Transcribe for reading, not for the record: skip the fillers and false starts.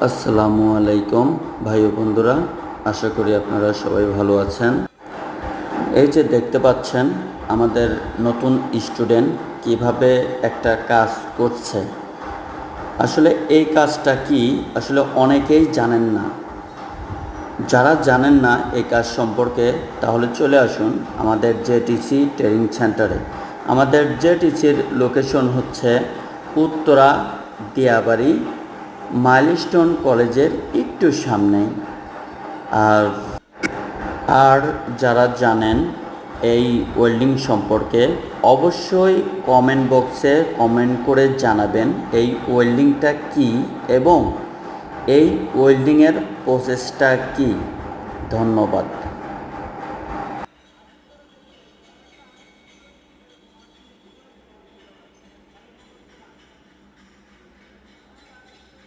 আসসালামু আলাইকুম ভাই ও বন্ধুরা, আশা করি আপনারা সবাই ভালো আছেন। এই যে দেখতে পাচ্ছেন আমাদের নতুন স্টুডেন্ট কিভাবে একটা কাজ করছে। আসলে এই কাজটা কি আসলে অনেকেই জানেন না। যারা জানেন না এই কাজ সম্পর্কে তাহলে চলে আসুন আমাদের জেটিসি ট্রেনিং সেন্টারে। আমাদের জেটিসির লোকেশন হচ্ছে উত্তরা দিয়াবাড়ি মাইলস্টোন কলেজের একটু সামনেই। আর আর যারা জানেন এই ওয়েল্ডিং সম্পর্কে অবশ্যই কমেন্ট বক্সে কমেন্ট করে জানাবেন এই ওয়েল্ডিংটা কী এবং এই ওয়েল্ডিংয়ের প্রসেসটা কী। ধন্যবাদ।